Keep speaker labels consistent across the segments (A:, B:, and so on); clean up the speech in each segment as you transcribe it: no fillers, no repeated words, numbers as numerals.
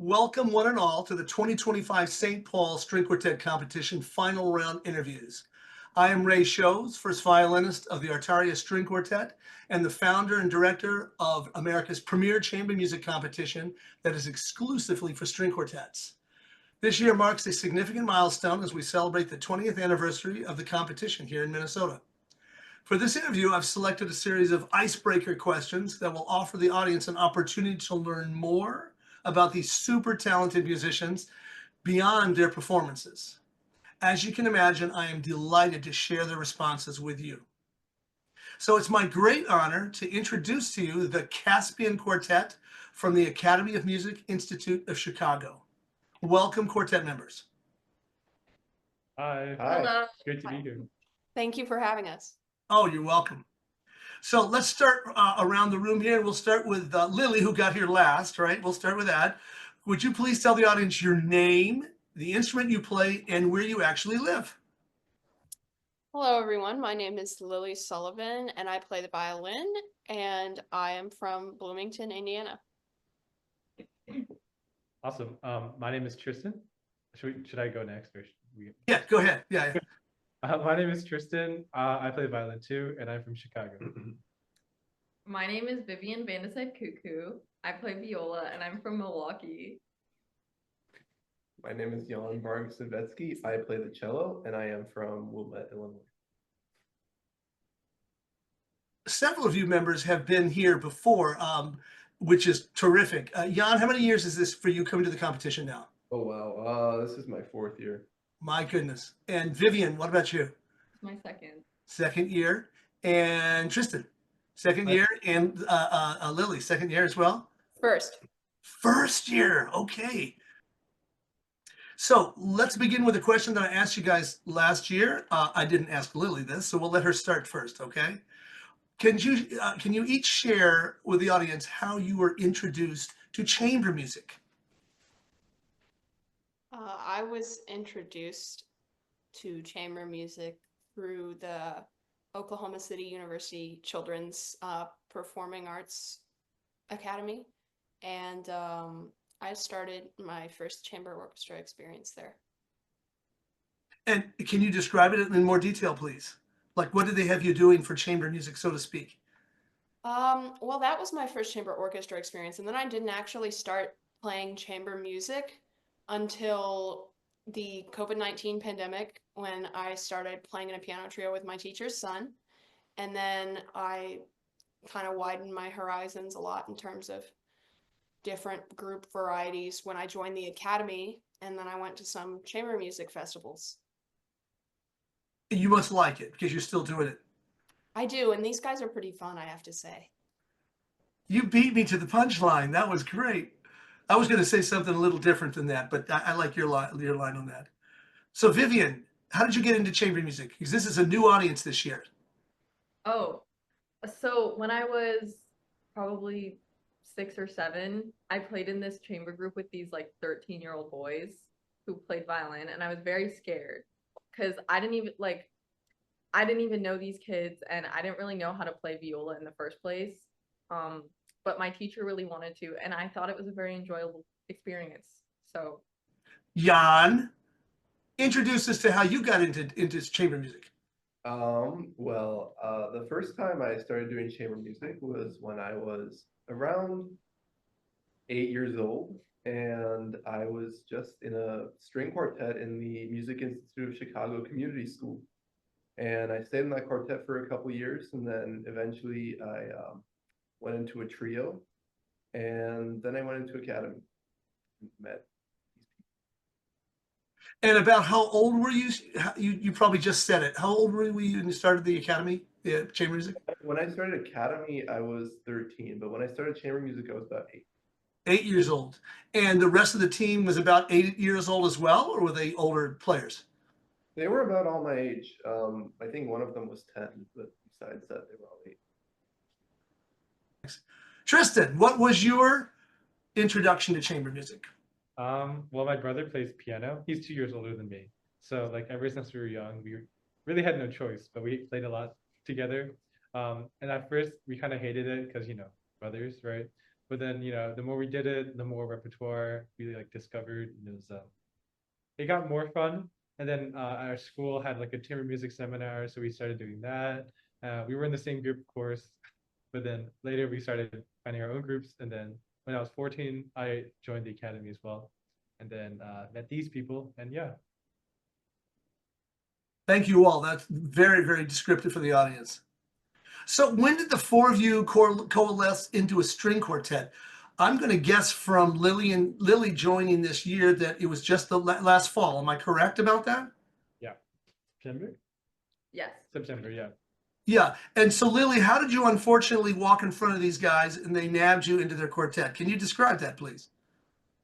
A: Welcome one and all to the 2025 St. Paul String Quartet Competition final round interviews. I am Ray Shows, first violinist of the Artaria String Quartet and the founder and director of America's premier chamber music competition that is exclusively for string quartets. This year marks a significant milestone as we celebrate the 20th anniversary of the competition here in Minnesota. For this interview, I've selected a series of icebreaker questions that will offer the audience an opportunity to learn more about these super talented musicians beyond their performances. As you can imagine, I am delighted to share the responses with you. So it's my great honor to introduce to you the CASPIAN Quartet from the Academy of Music Institute of Chicago. Welcome, quartet members.
B: Hi.
C: Hello.
B: Great to be here.
C: Thank you for having us.
A: Oh, you're welcome. So let's start around the room here. We'll start with Lily, who got here last, right? We'll start with that. Would you please tell the audience your name, the instrument you play, and where you actually live?
C: Hello, everyone. My name is Lily Sullivan, and I play the violin, and I am from Bloomington, Indiana.
B: Awesome. My name is Tristan. Should I go next, or should we?
A: Yeah, go ahead. Yeah.
B: My name is Tristan. I play violin too, and I'm from Chicago.
D: My name is Vivian Vandeside Cuckoo. I play viola, and I'm from Milwaukee.
E: My name is Jan Barg-Savetsky. I play the cello, and I am from Wilmette, Illinois.
A: Several of you members have been here before, which is terrific. Jan, how many years is this for you coming to the competition now?
E: Oh, wow. This is my 4th year.
A: My goodness. And Vivian, what about you?
D: My second.
A: Second year. And Tristan, second year. And Lily, second year as well?
C: First.
A: First year. Okay. So let's begin with a question that I asked you guys last year. I didn't ask Lily this, so we'll let her start first, okay? Can you each share with the audience how you were introduced to chamber music?
C: I was introduced to chamber music through the Oklahoma City University Children's Performing Arts Academy, and I started my first chamber orchestra experience there.
A: And can you describe it in more detail, please? Like, what did they have you doing for chamber music, so to speak?
C: Well, that was my first chamber orchestra experience, and then I didn't actually start playing chamber music until the COVID-19 pandemic, when I started playing in a piano trio with my teacher's son. And then I kind of widened my horizons a lot in terms of different group varieties when I joined the academy, and then I went to some chamber music festivals.
A: You must like it because you're still doing it.
C: I do, and these guys are pretty fun, I have to say.
A: You beat me to the punchline. That was great. I was going to say something a little different than that, but I like your line on that. So Vivian, how did you get into chamber music? Because this is a new audience this year.
D: Oh, so when I was probably 6 or 7, I played in this chamber group with these like 13-year-old boys who played violin, and I was very scared because I didn't even know these kids, and I didn't really know how to play viola in the first place. But my teacher really wanted to, and I thought it was a very enjoyable experience. So,
A: Jan, introduce us to how you got into chamber music.
E: The first time I started doing chamber music was when I was around 8 years old, and I was just in a string quartet in the Music Institute of Chicago Community School. And I stayed in that quartet for a couple years, and then eventually I went into a trio, and then I went into academy and met these people.
A: And about how old were you? You probably just said it. How old were you when you started the academy, the chamber music?
E: When I started academy, I was 13, but when I started chamber music, I was about 8.
A: 8 years old. And the rest of the team was about 8 years old as well, or were they older players?
E: They were about all my age. I think one of them was 10, but besides that, they were all 8.
A: Tristan, what was your introduction to chamber music?
B: Well, my brother plays piano. He's 2 years older than me. So like ever since we were young, we really had no choice, but we played a lot together. And at first we kind of hated it because, brothers, right? But then, the more we did it, the more repertoire we like discovered. And it got more fun. And then our school had like a chamber music seminar, so we started doing that. We were in the same group, of course, but then later we started finding our own groups. And then when I was 14, I joined the academy as well, and then met these people. And yeah.
A: Thank you all. That's very, very descriptive for the audience. So when did the four of you coalesce into a string quartet? I'm going to guess from Lily joining this year that it was just the last fall. Am I correct about that?
B: Yeah. September?
D: Yes.
B: September, yeah.
A: Yeah. And so Lily, how did you unfortunately walk in front of these guys and they nabbed you into their quartet? Can you describe that, please?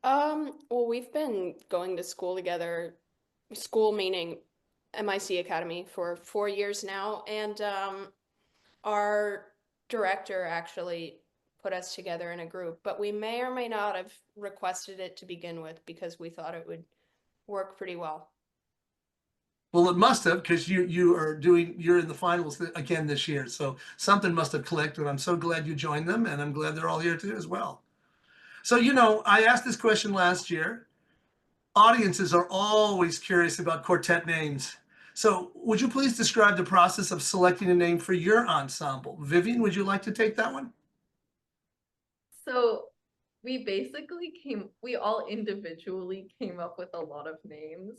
C: Well, we've been going to school together, school meaning MIC Academy, for 4 years now, and our director actually put us together in a group, but we may or may not have requested it to begin with because we thought it would work pretty well.
A: Well, it must have, because you're in the finals again this year. So something must have clicked, and I'm so glad you joined them, and I'm glad they're all here too as well. So, I asked this question last year. Audiences are always curious about quartet names. So would you please describe the process of selecting a name for your ensemble? Vivian, would you like to take that one?
D: So we all individually came up with a lot of names,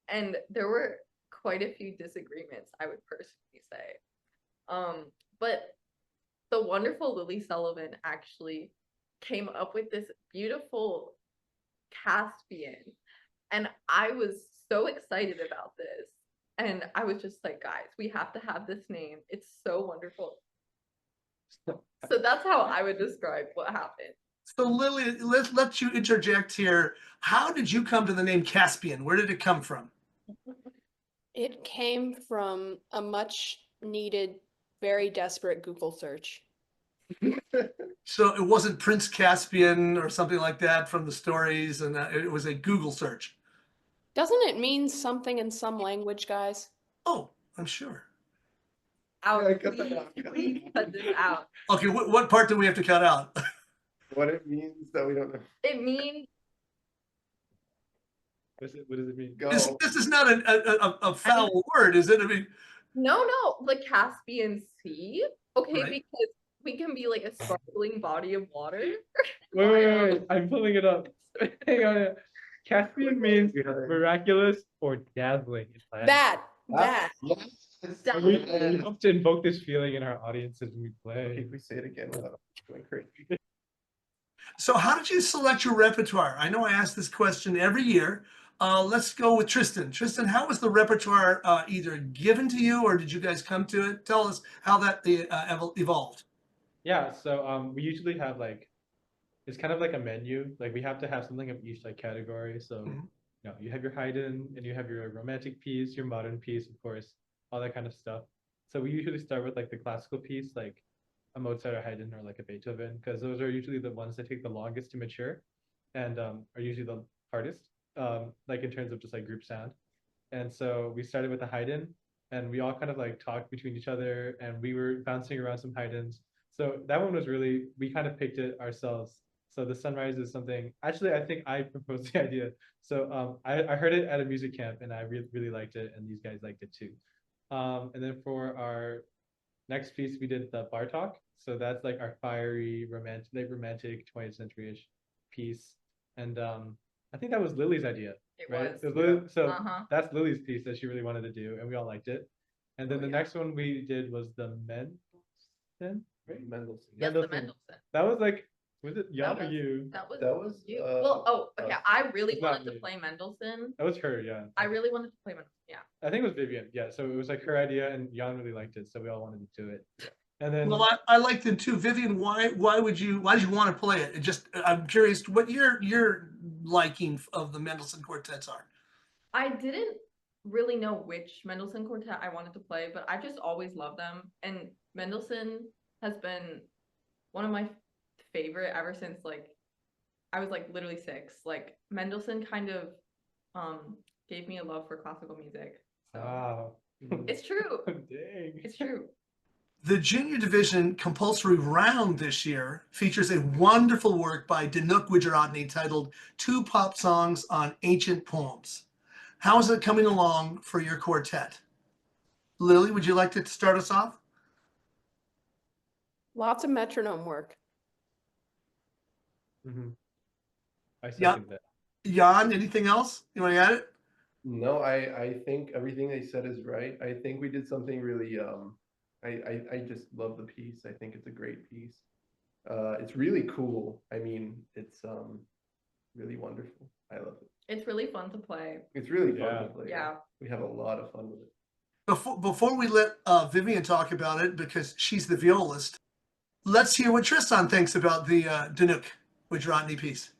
D: and there were quite a few disagreements, I would personally say. But the wonderful Lily Sullivan actually came up with this beautiful Caspian, and I was so excited about this. And I was just like, guys, we have to have this name. It's so wonderful. So that's how I would describe what happened.
A: So Lily, let's let you interject here. How did you come to the name Caspian? Where did it come from?
C: It came from a much needed, very desperate Google search.
A: So it wasn't Prince Caspian or something like that from the stories, and it was a Google search.
C: Doesn't it mean something in some language, guys?
A: Oh, I'm sure.
D: Out.
E: Yeah, cut that out.
D: Please cut this out.
A: Okay, what part do we have to cut out?
E: What it means that we don't know.
D: It means
B: What does it mean?
E: Go.
A: This is not a foul word, is it? I mean,
D: no, the Caspian Sea. Okay,
A: Right.
D: because we can be like a sparkling body of water.
B: Wait. I'm pulling it up. Hang on. Caspian means
E: We had a-
B: miraculous or dazzling in Latin.
C: That.
B: And we hope to invoke this feeling in our audience as we
E: Okay,
B: play.
E: if we say it again without going crazy.
A: so how did you select your repertoire? I know I ask this question every year. Let's go with Tristan. Tristan, how was the repertoire either given to you or did you guys come to it? Tell us how that evolved.
B: Yeah, so we usually have it's kind of like a menu. Like we have to have something of each category. So
A: Mhm.
B: you have your Haydn and you have your romantic piece, your modern piece, of course, all that kind of stuff. So we usually start with the classical piece, like a Mozart or Haydn or a Beethoven, because those are usually the ones that take the longest to mature and are usually the hardest, in terms of just group sound. And so we started with the Haydn, and we all kind of talked between each other, and we were bouncing around some Haydns. So that one was really, we kind of picked it ourselves. So the Sunrise is something, actually, I think I proposed the idea. So I heard it at a music camp and I really liked it, and these guys liked it too. And then for our next piece, we did the Bartok. So that's our fiery, romantic 20th century-ish piece. And I think that was Lily's idea.
D: It
B: Right?
D: was.
B: It Lily, so
D: Uh-huh.
B: that's Lily's piece that she really wanted to do, and we all liked it. And then
D: Oh,
B: the
D: yeah.
B: next one we did was the Mendelssohn, right?
E: Mendelssohn.
D: Yes, the
B: Mendelssohn.
D: Mendelssohn.
B: That was was it Jan or
D: was-
B: you?
D: That was
E: That was
D: you. Okay.
E: us.
D: I really
B: It's not
D: wanted to
B: me.
D: play Mendelssohn.
B: That was her, yeah.
D: I really wanted to play Mendelssohn. Yeah.
B: I think it was Vivian, yeah. So it was her idea, and Jan really liked it, so we all wanted to do it. And then
A: Well, I liked it too. Vivian, why did you want to play it? I'm curious what your liking of the Mendelssohn quartets are.
D: I didn't really know which Mendelssohn quartet I wanted to play, but I just always loved them. And Mendelssohn has been one of my favorite ever since I was literally 6. Mendelssohn kind of gave me a love for classical music. So
B: wow.
D: it's true.
B: Dang.
D: It's true.
A: The junior division compulsory round this year features a wonderful work by Danuk Gujarati titled Two Pop Songs on Ancient Poems. How is it coming along for your quartet? Lily, would you like to start us off?
C: Lots of metronome work.
B: Mhm. I
A: Yeah.
B: second that.
A: Jan, anything else? You want to add it?
E: No, I think everything they said is right. I think we did something really, I just love the piece. I think it's a great piece. It's really cool. I mean, it's really wonderful. I love it.
D: It's really fun to play.
E: It's really fun
B: Yeah.
E: to play.
D: Yeah.
E: We have a lot of fun with it.
A: Before we let Vivian talk about it, because she's the violist, let's hear what Tristan thinks about the Danuk Gujarati piece.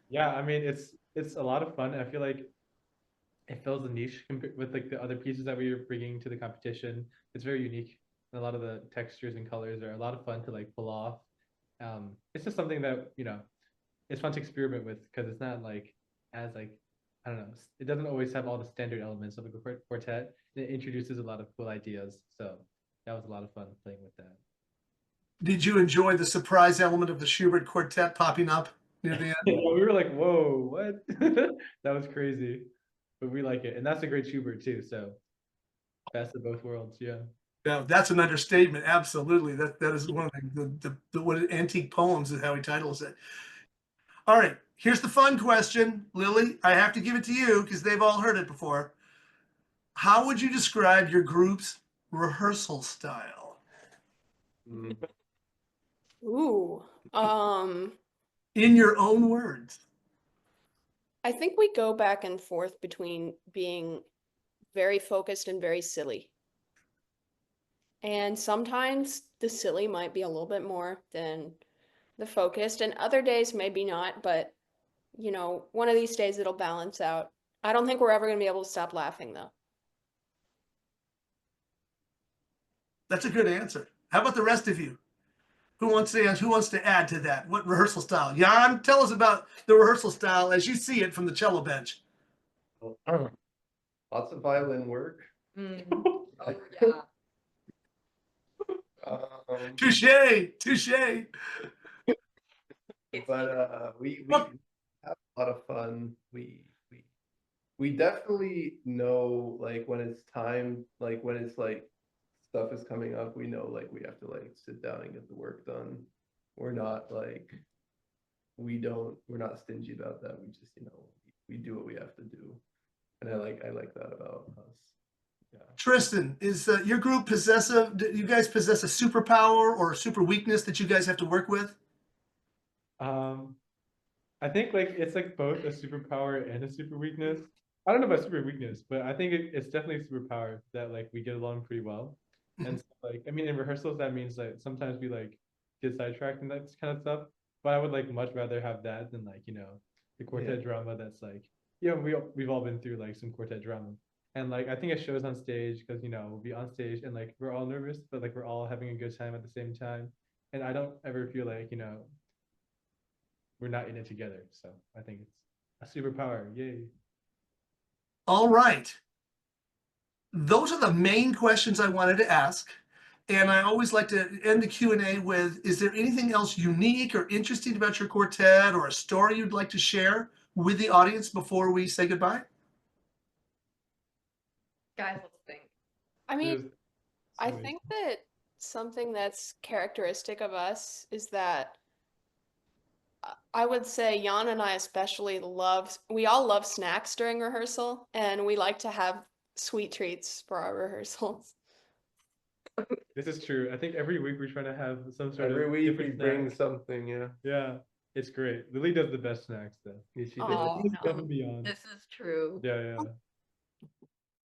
B: Yeah, I mean it's a lot of fun. I feel like it fills a niche with like the other pieces that we were bringing to the competition. It's very unique. And a lot of the textures and colors are a lot of fun to like pull off. It's just something that it's fun to experiment with because it's not like as like I don't know. It doesn't always have all the standard elements of a quartet. It introduces a lot of cool ideas. So that was a lot of fun playing with that.
A: Did you enjoy the surprise element of the Schubert quartet popping up near the end?
B: Yeah, we were like, whoa, what? That was crazy. But we like it. And that's a great Schubert too. So best of both worlds. Yeah.
A: Yeah, that's an understatement. Absolutely. That is one of the what antique poems is how he titles it. All right, here's the fun question, Lily. I have to give it to you because they've all heard it before. How would you describe your group's rehearsal style?
E: Mm.
C: Ooh.
A: In your own words.
C: I think we go back and forth between being very focused and very silly. And sometimes the silly might be a little bit more than the focused, and other days maybe not, but one of these days it'll balance out. I don't think we're ever going to be able to stop laughing though.
A: That's a good answer. How about the rest of you? Who wants to add to that? What rehearsal style? Jan, tell us about the rehearsal style as you see it from the cello bench.
E: Lots of violin work.
D: Oh, yeah.
A: Touche, touche.
E: But we have a lot of fun. We definitely know like when it's time, like when it's like stuff is coming up, we know like we have to like sit down and get the work done. We're not like we're not stingy about that. We just we do what we have to do, and I like that about us. Yeah.
A: Tristan, is your group possessive? Do you guys possess a superpower or a super weakness that you guys have to work with?
B: I think like it's like both a superpower and a super weakness. I don't know about super weakness, but I think it's definitely a superpower that like we get along pretty well. And so, like I mean in rehearsals that means like sometimes we like get sidetracked and that kind of stuff. But I would like much rather have that than like, the quartet drama that's like, we've all been through like some quartet drama. And like I think it shows on stage because we'll be on stage and like we're all nervous, but like we're all having a good time at the same time. And I don't ever feel like, we're not in it together. So I think it's a superpower. Yay.
A: All right. Those are the main questions I wanted to ask. And I always like to end the Q&A with, is there anything else unique or interesting about your quartet or a story you'd like to share with the audience before we say goodbye?
D: Guys, let's think.
C: I mean,
B: There's
C: I
B: so many-
C: think that something that's characteristic of us is that I would say Jan and I especially we all love snacks during rehearsal, and we like to have sweet treats for our rehearsals.
B: This is true. I think every week we're trying to have some sort
E: Every
B: of
E: week we
B: different
E: bring
B: snack.
E: something. Yeah.
B: Yeah, it's great. Lily does the best snacks though.
E: Yeah, she
C: Oh,
E: did.
B: She's above and beyond.
D: This is true.
B: Yeah, yeah.